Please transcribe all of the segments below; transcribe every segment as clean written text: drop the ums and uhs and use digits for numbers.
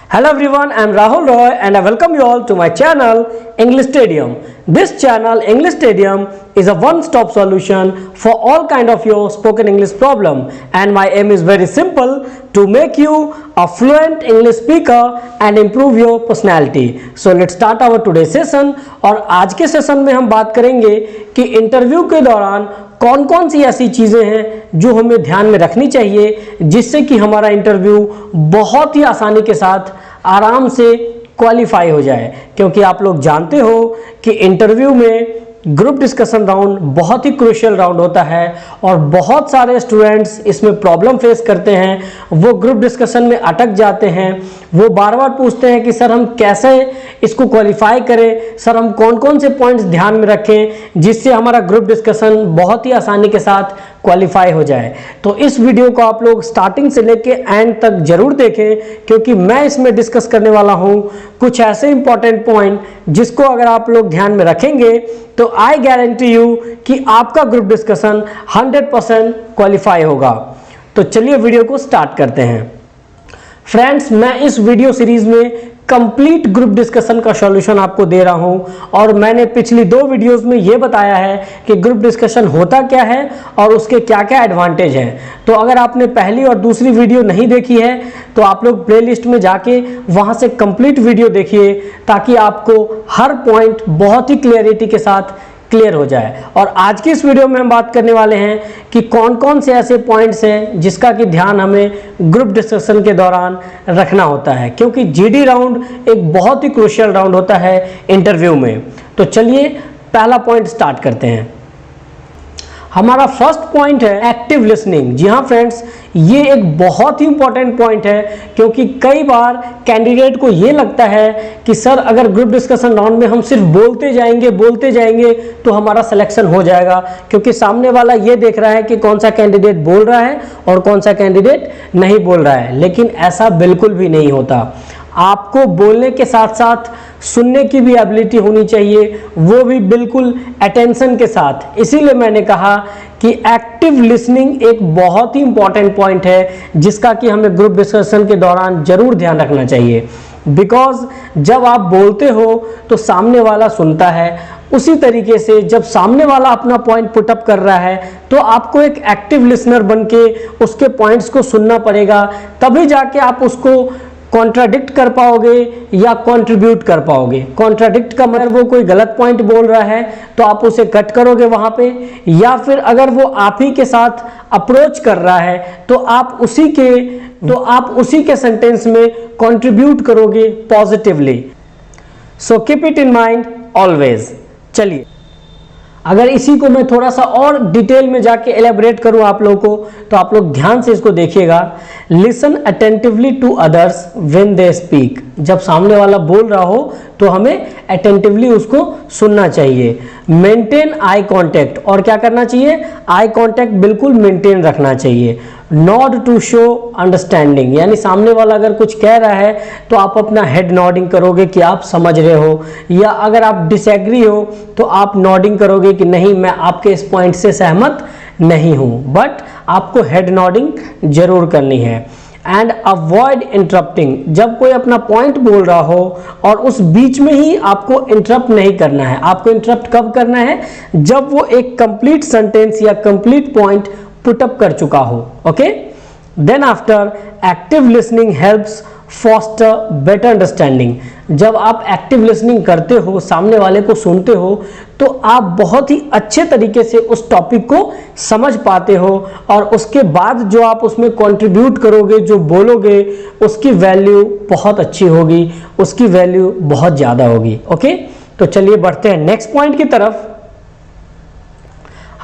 Hello everyone, I am Rahul Roy and I welcome you all to my channel English Stadium. This channel English Stadium is a one-stop solution for all kind of your spoken English problem, and my aim is very simple, to make you a fluent English speaker and improve your personality. So let's start our today's session. और आज के session में हम बात करेंगे कि interview के दौरान कौन कौन सी ऐसी चीज़ें हैं जो हमें ध्यान में रखनी चाहिए जिससे कि हमारा इंटरव्यू बहुत ही आसानी के साथ आराम से क्वालिफाई हो जाए। क्योंकि आप लोग जानते हो कि इंटरव्यू में ग्रुप डिस्कशन राउंड बहुत ही क्रूशियल राउंड होता है और बहुत सारे स्टूडेंट्स इसमें प्रॉब्लम फेस करते हैं। वो ग्रुप डिस्कशन में अटक जाते हैं, वो बार बार पूछते हैं कि सर हम कैसे इसको क्वालिफाई करें, सर हम कौन कौन से पॉइंट्स ध्यान में रखें जिससे हमारा ग्रुप डिस्कशन बहुत ही आसानी के साथ क्वालिफाई हो जाए। तो इस वीडियो को आप लोग स्टार्टिंग से लेके एंड तक जरूर देखें, क्योंकि मैं इसमें डिस्कस करने वाला हूं कुछ ऐसे इंपॉर्टेंट पॉइंट जिसको अगर आप लोग ध्यान में रखेंगे तो आई गारंटी यू कि आपका ग्रुप डिस्कशन 100% क्वालिफाई होगा। तो चलिए वीडियो को स्टार्ट करते हैं। फ्रेंड्स, मैं इस वीडियो सीरीज में कंप्लीट ग्रुप डिस्कशन का सॉल्यूशन आपको दे रहा हूं और मैंने पिछली 2 वीडियोस में ये बताया है कि ग्रुप डिस्कशन होता क्या है और उसके क्या क्या एडवांटेज हैं। तो अगर आपने पहली और दूसरी वीडियो नहीं देखी है तो आप लोग प्लेलिस्ट में जाके वहां से कंप्लीट वीडियो देखिए, ताकि आपको हर पॉइंट बहुत ही क्लियरिटी के साथ क्लियर हो जाए। और आज की इस वीडियो में हम बात करने वाले हैं कि कौन कौन से ऐसे पॉइंट्स हैं जिसका कि ध्यान हमें ग्रुप डिस्कशन के दौरान रखना होता है, क्योंकि जीडी राउंड एक बहुत ही क्रूशियल राउंड होता है इंटरव्यू में। तो चलिए पहला पॉइंट स्टार्ट करते हैं। हमारा फर्स्ट पॉइंट है एक्टिव लिसनिंग। जी हाँ फ्रेंड्स, ये एक बहुत ही इंपॉर्टेंट पॉइंट है, क्योंकि कई बार कैंडिडेट को ये लगता है कि सर अगर ग्रुप डिस्कशन राउंड में हम सिर्फ बोलते जाएंगे तो हमारा सिलेक्शन हो जाएगा, क्योंकि सामने वाला ये देख रहा है कि कौन सा कैंडिडेट बोल रहा है और कौन सा कैंडिडेट नहीं बोल रहा है। लेकिन ऐसा बिल्कुल भी नहीं होता। आपको बोलने के साथ साथ सुनने की भी एबिलिटी होनी चाहिए, वो भी बिल्कुल अटेंशन के साथ। इसीलिए मैंने कहा कि एक्टिव लिसनिंग एक बहुत ही इंपॉर्टेंट पॉइंट है जिसका कि हमें ग्रुप डिस्कशन के दौरान जरूर ध्यान रखना चाहिए। बिकॉज जब आप बोलते हो तो सामने वाला सुनता है, उसी तरीके से जब सामने वाला अपना पॉइंट पुट अप कर रहा है तो आपको एक एक्टिव लिसनर बन के उसके पॉइंट्स को सुनना पड़ेगा, तभी जाके आप उसको कॉन्ट्राडिक्ट कर पाओगे या कंट्रीब्यूट कर पाओगे। कॉन्ट्राडिक्ट का मतलब वो कोई गलत पॉइंट बोल रहा है तो आप उसे कट करोगे वहां पे, या फिर अगर वो आप ही के साथ अप्रोच कर रहा है तो आप उसी के सेंटेंस में कंट्रीब्यूट करोगे positively. So keep it in mind always. चलिए, अगर इसी को मैं थोड़ा सा और डिटेल में जाके एलेबरेट करूं आप लोगों को, तो आप लोग ध्यान से इसको देखिएगा। Listen attentively to others when they speak. जब सामने वाला बोल रहा हो तो हमें अटेंटिवली उसको सुनना चाहिए। मेंटेन आई कांटेक्ट, और क्या करना चाहिए? आई कांटेक्ट बिल्कुल मेंटेन रखना चाहिए। नॉड टू शो अंडरस्टैंडिंग, यानी सामने वाला अगर कुछ कह रहा है तो आप अपना हेड नॉडिंग करोगे कि आप समझ रहे हो, या अगर आप डिसएग्री हो तो आप नॉडिंग करोगे कि नहीं, मैं आपके इस पॉइंट से सहमत नहीं हूं, बट आपको हेड नॉडिंग जरूर करनी है। एंड अवॉइड इंटरप्टिंग, जब कोई अपना पॉइंट बोल रहा हो और उस बीच में ही आपको इंटरप्ट नहीं करना है। आपको इंटरप्ट कब करना है? जब वो एक कंप्लीट सेंटेंस या कंप्लीट पॉइंट पुट अप कर चुका हो। Okay, then after active listening helps foster better understanding. जब आप एक्टिव लिसनिंग करते हो, सामने वाले को सुनते हो, तो आप बहुत ही अच्छे तरीके से उस टॉपिक को समझ पाते हो, और उसके बाद जो आप उसमें कंट्रीब्यूट करोगे, जो बोलोगे, उसकी वैल्यू बहुत अच्छी होगी, उसकी वैल्यू बहुत ज़्यादा होगी। ओके, तो चलिए बढ़ते हैं नेक्स्ट पॉइंट की तरफ।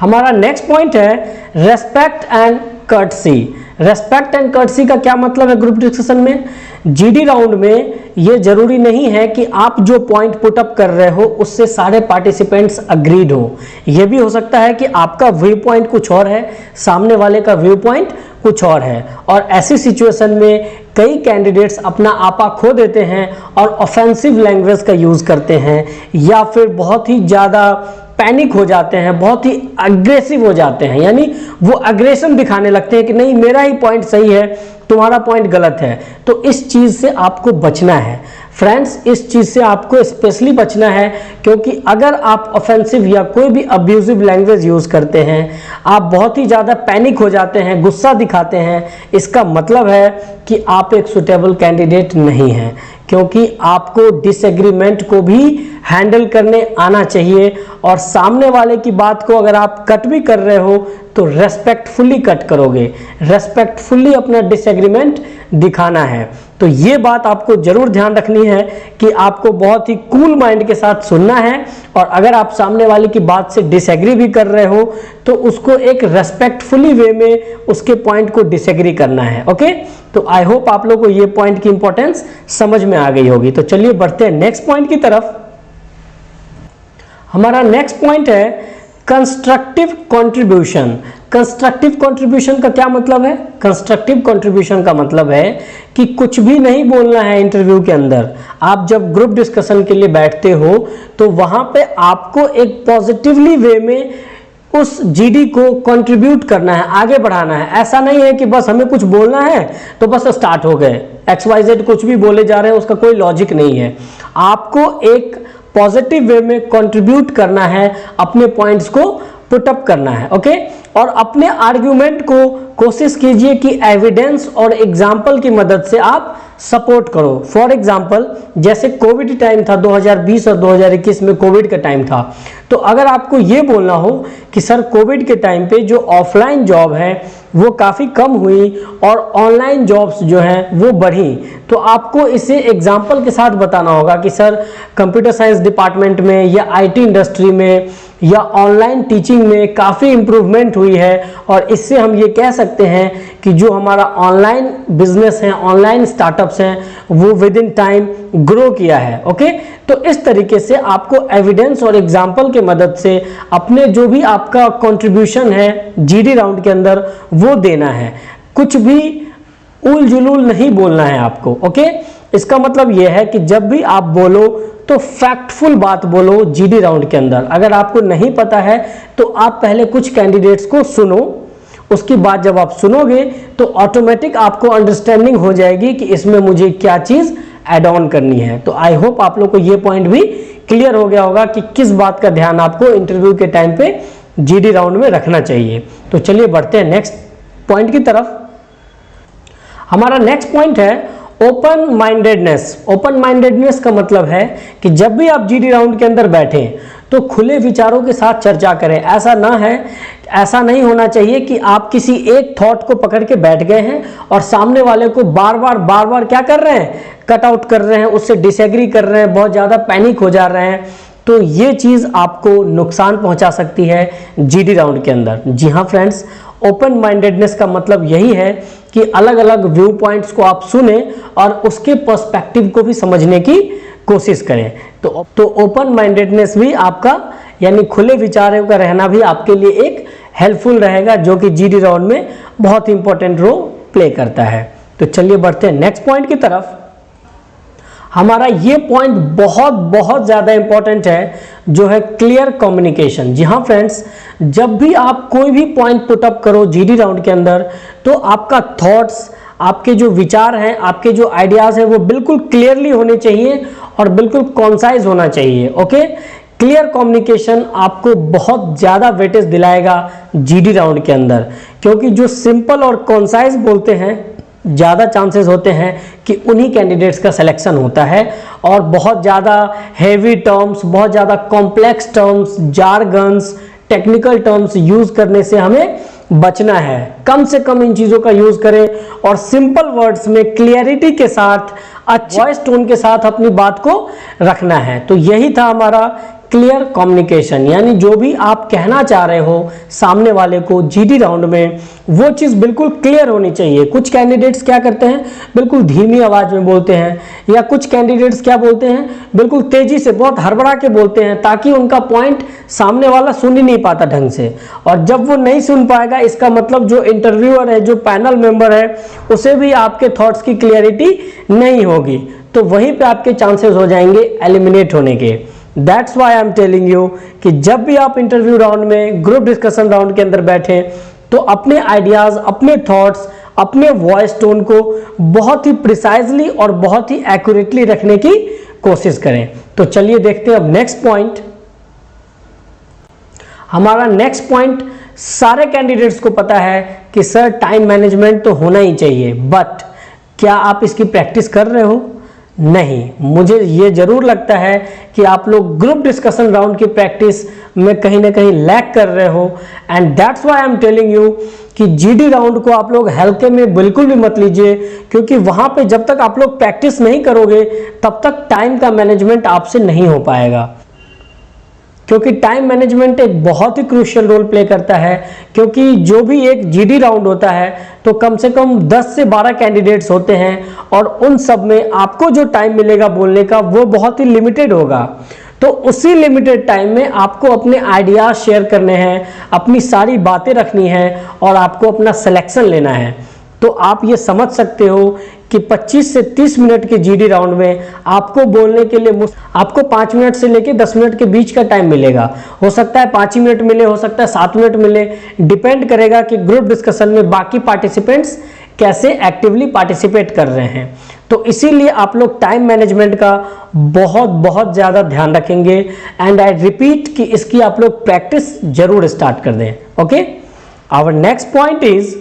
हमारा नेक्स्ट पॉइंट है respect and courtesy. Respect and courtesy का क्या मतलब है ग्रुप डिस्कशन में? जीडी राउंड में ये जरूरी नहीं है कि आप जो पॉइंट पुट अप कर रहे हो उससे सारे पार्टिसिपेंट्स अग्रीड हो। यह भी हो सकता है कि आपका व्यू पॉइंट कुछ और है, सामने वाले का व्यू पॉइंट कुछ और है, और ऐसी सिचुएशन में कई कैंडिडेट्स अपना आपा खो देते हैं और ऑफेंसिव लैंग्वेज का यूज करते हैं, या फिर बहुत ही ज़्यादा पैनिक हो जाते हैं, बहुत ही अग्रेसिव हो जाते हैं, यानी वो अग्रेशन दिखाने लगते हैं कि नहीं मेरा ही पॉइंट सही है, तुम्हारा पॉइंट गलत है। तो इस चीज़ से आपको बचना है फ्रेंड्स, इस चीज़ से आपको स्पेशली बचना है, क्योंकि अगर आप ऑफेंसिव या कोई भी अब्यूजिव लैंग्वेज यूज़ करते हैं, आप बहुत ही ज़्यादा पैनिक हो जाते हैं, गुस्सा दिखाते हैं, इसका मतलब है कि आप एक सुटेबल कैंडिडेट नहीं हैं, क्योंकि आपको डिसएग्रीमेंट को भी हैंडल करने आना चाहिए। और सामने वाले की बात को अगर आप कट भी कर रहे हो तो रेस्पेक्टफुली कट करोगे, रेस्पेक्टफुली अपना डिसएग्रीमेंट दिखाना है। तो ये बात आपको जरूर ध्यान रखनी है कि आपको बहुत ही कूल माइंड के साथ सुनना है, और अगर आप सामने वाले की बात से डिसएग्री भी कर रहे हो तो उसको एक रेस्पेक्टफुली वे में उसके पॉइंट को डिसएग्री करना है। ओके, तो आई होप आप लोगों को ये पॉइंट की इंपॉर्टेंस समझ में आ गई होगी। तो चलिए बढ़ते हैं नेक्स्ट पॉइंट की तरफ। हमारा नेक्स्ट पॉइंट है कंस्ट्रक्टिव कंट्रीब्यूशन। कंस्ट्रक्टिव कंट्रीब्यूशन का क्या मतलब है? कंस्ट्रक्टिव कंट्रीब्यूशन का मतलब है कि कुछ भी नहीं बोलना है इंटरव्यू के अंदर। आप जब ग्रुप डिस्कशन के लिए बैठते हो तो वहां पे आपको एक पॉजिटिवली वे में उस जीडी को कंट्रीब्यूट करना है, आगे बढ़ाना है। ऐसा नहीं है कि बस हमें कुछ बोलना है तो बस स्टार्ट हो गए, XYZ कुछ भी बोले जा रहे हैं, उसका कोई लॉजिक नहीं है। आपको एक पॉजिटिव वे में कंट्रीब्यूट करना है, अपने पॉइंट्स को पुट अप करना है। ओके, और अपने आर्ग्यूमेंट को कोशिश कीजिए कि एविडेंस और एग्जाम्पल की मदद से आप सपोर्ट करो। फॉर एग्जाम्पल, जैसे कोविड टाइम था 2020 और 2021 में कोविड का टाइम था, तो अगर आपको ये बोलना हो कि सर कोविड के टाइम पे जो ऑफलाइन जॉब है वो काफ़ी कम हुई और ऑनलाइन जॉब्स जो हैं वो बढ़ी, तो आपको इसे एग्जाम्पल के साथ बताना होगा कि सर कंप्यूटर साइंस डिपार्टमेंट में या IT इंडस्ट्री में या ऑनलाइन टीचिंग में काफ़ी इम्प्रूवमेंट हुई है, और इससे हम ये कह सकते हैं कि जो हमारा ऑनलाइन बिजनेस है, ऑनलाइन स्टार्टअप्स हैं, वो विद इन टाइम ग्रो किया है। ओके, तो इस तरीके से आपको एविडेंस और एग्जाम्पल के मदद से अपने जो भी आपका कंट्रीब्यूशन है जीडी राउंड के अंदर वो देना है। कुछ भी उल जुलूल नहीं बोलना है आपको। ओके, इसका मतलब यह है कि जब भी आप बोलो तो फैक्टफुल बात बोलो जीडी राउंड के अंदर। अगर आपको नहीं पता है तो आप पहले कुछ कैंडिडेट्स को सुनो, उसकी बाद जब आप सुनोगे तो ऑटोमेटिक आपको अंडरस्टैंडिंग हो जाएगी कि इसमें मुझे क्या चीज़ ऐड ऑन करनी है। तो आई होप आप लोग को ये पॉइंट भी क्लियर हो गया होगा कि किस बात का ध्यान आपको इंटरव्यू के टाइम पे जीडी राउंड में रखना चाहिए। तो चलिए बढ़ते हैं नेक्स्ट पॉइंट की तरफ। हमारा नेक्स्ट पॉइंट है ओपन माइंडेडनेस। ओपन माइंडेडनेस का मतलब है कि जब भी आप जीडी राउंड के अंदर बैठें तो खुले विचारों के साथ चर्चा करें। ऐसा नहीं होना चाहिए कि आप किसी एक थॉट को पकड़ के बैठ गए हैं और सामने वाले को बार बार क्या कर रहे हैं, कट आउट कर रहे हैं, उससे डिसएग्री कर रहे हैं, बहुत ज़्यादा पैनिक हो जा रहे हैं। तो ये चीज़ आपको नुकसान पहुंचा सकती है जीडी राउंड के अंदर। जी हाँ फ्रेंड्स, ओपन माइंडेडनेस का मतलब यही है कि अलग अलग व्यू पॉइंट्स को आप सुने और उसके पर्सपेक्टिव को भी समझने की कोशिश करें। तो ओपन माइंडेडनेस भी आपका यानी खुले विचारों का रहना भी आपके लिए एक हेल्पफुल रहेगा, जो कि जीडी राउंड में बहुत इंपॉर्टेंट रोल प्ले करता है। तो चलिए बढ़ते हैं नेक्स्ट पॉइंट की तरफ। हमारा ये पॉइंट बहुत ज़्यादा इंपॉर्टेंट है, जो है क्लियर कम्युनिकेशन। जी हाँ फ्रेंड्स, जब भी आप कोई भी पॉइंट पुट अप करो जीडी राउंड के अंदर, तो आपका थॉट्स, आपके जो विचार हैं, आपके जो आइडियाज़ हैं, वो बिल्कुल क्लियरली होने चाहिए और बिल्कुल कॉन्साइज होना चाहिए। ओके, क्लियर कम्युनिकेशन आपको बहुत ज़्यादा वेटेज दिलाएगा जीडी राउंड के अंदर, क्योंकि जो सिंपल और कॉन्साइज बोलते हैं ज़्यादा चांसेस होते हैं कि उन्हीं कैंडिडेट्स का सिलेक्शन होता है। और बहुत ज़्यादा हैवी टर्म्स, बहुत ज़्यादा complex terms, jargons, technical terms use करने से हमें बचना है। कम से कम इन चीज़ों का यूज़ करें और सिंपल वर्ड्स में क्लियरिटी के साथ, अच्छे वॉइस टोन के साथ अपनी बात को रखना है। तो यही था हमारा क्लियर कम्युनिकेशन, यानी जो भी आप कहना चाह रहे हो सामने वाले को जीडी राउंड में, वो चीज़ बिल्कुल क्लियर होनी चाहिए। कुछ कैंडिडेट्स क्या करते हैं, बिल्कुल धीमी आवाज़ में बोलते हैं, या कुछ कैंडिडेट्स क्या बोलते हैं, बिल्कुल तेज़ी से बहुत हड़बड़ा के बोलते हैं, ताकि उनका पॉइंट सामने वाला सुन ही नहीं पाता ढंग से। और जब वो नहीं सुन पाएगा, इसका मतलब जो इंटरव्यूअर है, जो पैनल मेंबर है, उसे भी आपके थॉट्स की क्लियरिटी नहीं होगी, तो वहीं पे आपके चांसेस हो जाएंगे एलिमिनेट होने के। That's why I am telling you कि जब भी आप इंटरव्यू राउंड में, ग्रुप डिस्कशन राउंड के अंदर बैठे तो अपने आइडियाज, अपने थॉट्स, अपने वॉइस टोन को बहुत ही प्रिसाइजली और बहुत ही एक्यूरेटली रखने की कोशिश करें। तो चलिए देखते हैं अब नेक्स्ट पॉइंट। हमारा नेक्स्ट पॉइंट, सारे कैंडिडेट्स को पता है कि सर टाइम मैनेजमेंट तो होना ही चाहिए, बट क्या आप इसकी प्रैक्टिस कर रहे हो? नहीं, मुझे ये जरूर लगता है कि आप लोग ग्रुप डिस्कशन राउंड की प्रैक्टिस में कहीं ना कहीं लैक कर रहे हो, and that's why I am telling you कि जीडी राउंड को आप लोग हल्के में बिल्कुल भी मत लीजिए, क्योंकि वहां पे जब तक आप लोग प्रैक्टिस नहीं करोगे तब तक टाइम का मैनेजमेंट आपसे नहीं हो पाएगा। क्योंकि टाइम मैनेजमेंट एक बहुत ही क्रूशियल रोल प्ले करता है, क्योंकि जो भी एक जीडी राउंड होता है तो कम से कम 10 से 12 कैंडिडेट्स होते हैं और उन सब में आपको जो टाइम मिलेगा बोलने का वो बहुत ही लिमिटेड होगा। तो उसी लिमिटेड टाइम में आपको अपने आइडियाज शेयर करने हैं, अपनी सारी बातें रखनी है और आपको अपना सिलेक्शन लेना है। तो आप ये समझ सकते हो कि 25 से 30 मिनट के जीडी राउंड में आपको बोलने के लिए आपको 5 मिनट से लेकर 10 मिनट के बीच का टाइम मिलेगा। हो सकता है 5 ही मिनट मिले, हो सकता है 7 मिनट मिले, डिपेंड करेगा कि ग्रुप डिस्कशन में बाकी पार्टिसिपेंट्स कैसे एक्टिवली पार्टिसिपेट कर रहे हैं। तो इसीलिए आप लोग टाइम मैनेजमेंट का बहुत ज़्यादा ध्यान रखेंगे, एंड आई रिपीट कि इसकी आप लोग प्रैक्टिस जरूर स्टार्ट कर दें। Okay, our next point is,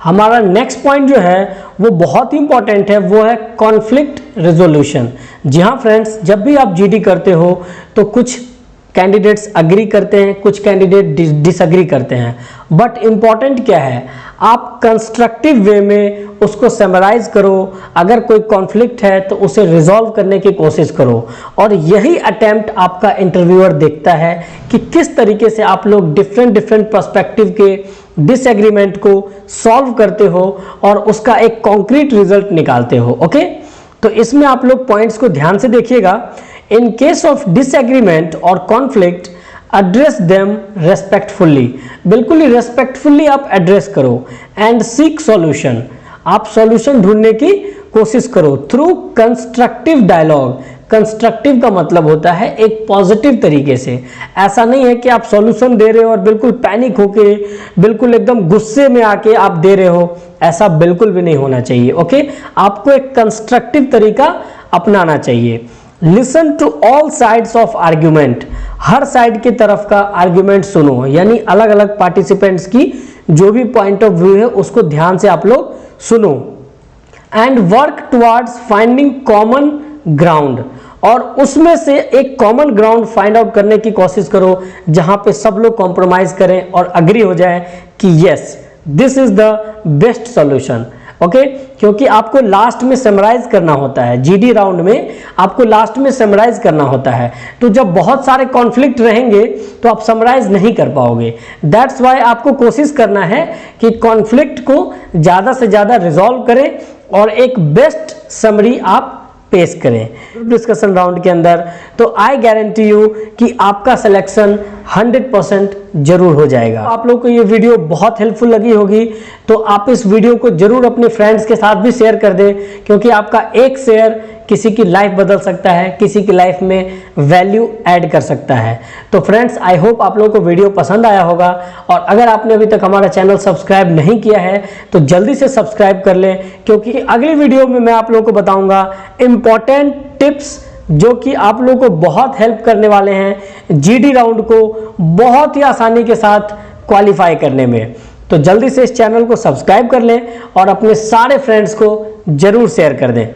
हमारा नेक्स्ट पॉइंट जो है वो बहुत ही इंपॉर्टेंट है, वो है कॉन्फ्लिक्ट रिजोल्यूशन। जी हाँ फ्रेंड्स, जब भी आप जीडी करते हो तो कुछ कैंडिडेट्स अग्री करते हैं, कुछ कैंडिडेट डिसअग्री करते हैं, बट इंपॉर्टेंट क्या है, आप कंस्ट्रक्टिव वे में उसको समराइज करो। अगर कोई कॉन्फ्लिक्ट है तो उसे रिजॉल्व करने की कोशिश करो, और यही अटेम्प्ट आपका इंटरव्यूअर देखता है कि किस तरीके से आप लोग डिफरेंट पर्सपेक्टिव के डिसएग्रीमेंट को सॉल्व करते हो और उसका एक कॉन्क्रीट रिजल्ट निकालते हो। ओके, तो इसमें आप लोग पॉइंट्स को ध्यान से देखिएगा। इन केस ऑफ डिसएग्रीमेंट और कॉन्फ्लिक्ट, एड्रेस देम रेस्पेक्टफुल्ली, बिल्कुल ही रेस्पेक्टफुल्ली आप एड्रेस करो, एंड सीक सॉल्यूशन, आप सॉल्यूशन ढूंढने की कोशिश करो थ्रू कंस्ट्रक्टिव डायलॉग। कंस्ट्रक्टिव का मतलब होता है एक पॉजिटिव तरीके से। ऐसा नहीं है कि आप सॉल्यूशन दे रहे हो और बिल्कुल पैनिक होके, बिल्कुल एकदम गुस्से में आके आप दे रहे हो, ऐसा बिल्कुल भी नहीं होना चाहिए। ओके, आपको एक कंस्ट्रक्टिव तरीका अपनाना चाहिए। Listen to all sides of argument, हर साइड की तरफ का आर्ग्यूमेंट सुनो, यानी अलग अलग पार्टिसिपेंट्स की जो भी पॉइंट ऑफ व्यू है उसको ध्यान से आप लोग सुनो। And work towards finding common ground, और उसमें से एक कॉमन ग्राउंड फाइंड आउट करने की कोशिश करो जहां पे सब लोग कॉम्प्रोमाइज करें और अग्री हो जाए कि yes this is the best solution. Okay, क्योंकि आपको लास्ट में समराइज करना होता है, जीडी राउंड में आपको लास्ट में समराइज करना होता है। तो जब बहुत सारे कॉन्फ्लिक्ट रहेंगे तो आप समराइज नहीं कर पाओगे। दैट्स वाई आपको कोशिश करना है कि कॉन्फ्लिक्ट को ज़्यादा से ज़्यादा रिजॉल्व करें और एक बेस्ट समरी आप पेश करें डिस्कशन राउंड के अंदर। तो आई गारंटी यू कि आपका सिलेक्शन 100% जरूर हो जाएगा। आप लोग को ये वीडियो बहुत हेल्पफुल लगी होगी, तो आप इस वीडियो को जरूर अपने फ्रेंड्स के साथ भी शेयर कर दें, क्योंकि आपका एक शेयर किसी की लाइफ बदल सकता है, किसी की लाइफ में वैल्यू ऐड कर सकता है। तो फ्रेंड्स, आई होप आप लोगों को वीडियो पसंद आया होगा, और अगर आपने अभी तक हमारा चैनल सब्सक्राइब नहीं किया है तो जल्दी से सब्सक्राइब कर लें, क्योंकि अगली वीडियो में मैं आप लोगों को बताऊंगा इंपॉर्टेंट टिप्स जो कि आप लोगों को बहुत हेल्प करने वाले हैं जीडी राउंड को बहुत ही आसानी के साथ क्वालिफाई करने में। तो जल्दी से इस चैनल को सब्सक्राइब कर लें और अपने सारे फ्रेंड्स को जरूर शेयर कर दें।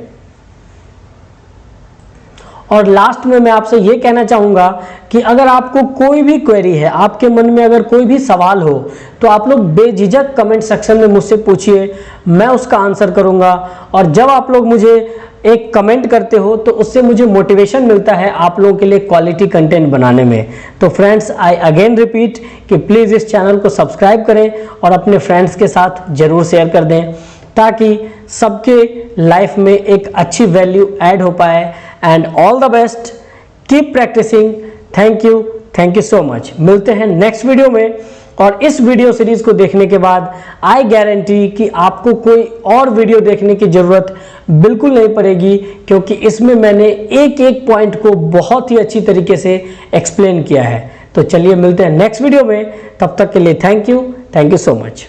और लास्ट में मैं आपसे ये कहना चाहूँगा कि अगर आपको कोई भी क्वेरी है, आपके मन में अगर कोई भी सवाल हो, तो आप लोग बेझिझक कमेंट सेक्शन में मुझसे पूछिए, मैं उसका आंसर करूँगा। और जब आप लोग मुझे एक कमेंट करते हो तो उससे मुझे मोटिवेशन मिलता है आप लोगों के लिए क्वालिटी कंटेंट बनाने में। तो फ्रेंड्स, आई अगेन रिपीट कि प्लीज़ इस चैनल को सब्सक्राइब करें और अपने फ्रेंड्स के साथ ज़रूर शेयर कर दें, ताकि सबके लाइफ में एक अच्छी वैल्यू ऐड हो पाए। And all the best, keep practicing. Thank you so much. मिलते हैं नेक्स्ट वीडियो में और इस वीडियो सीरीज को देखने के बाद आई गारंटी कि आपको कोई और वीडियो देखने की ज़रूरत बिल्कुल नहीं पड़ेगी, क्योंकि इसमें मैंने एक एक पॉइंट को बहुत ही अच्छी तरीके से एक्सप्लेन किया है। तो चलिए मिलते हैं नेक्स्ट वीडियो में, तब तक के लिए थैंक यू सो मच।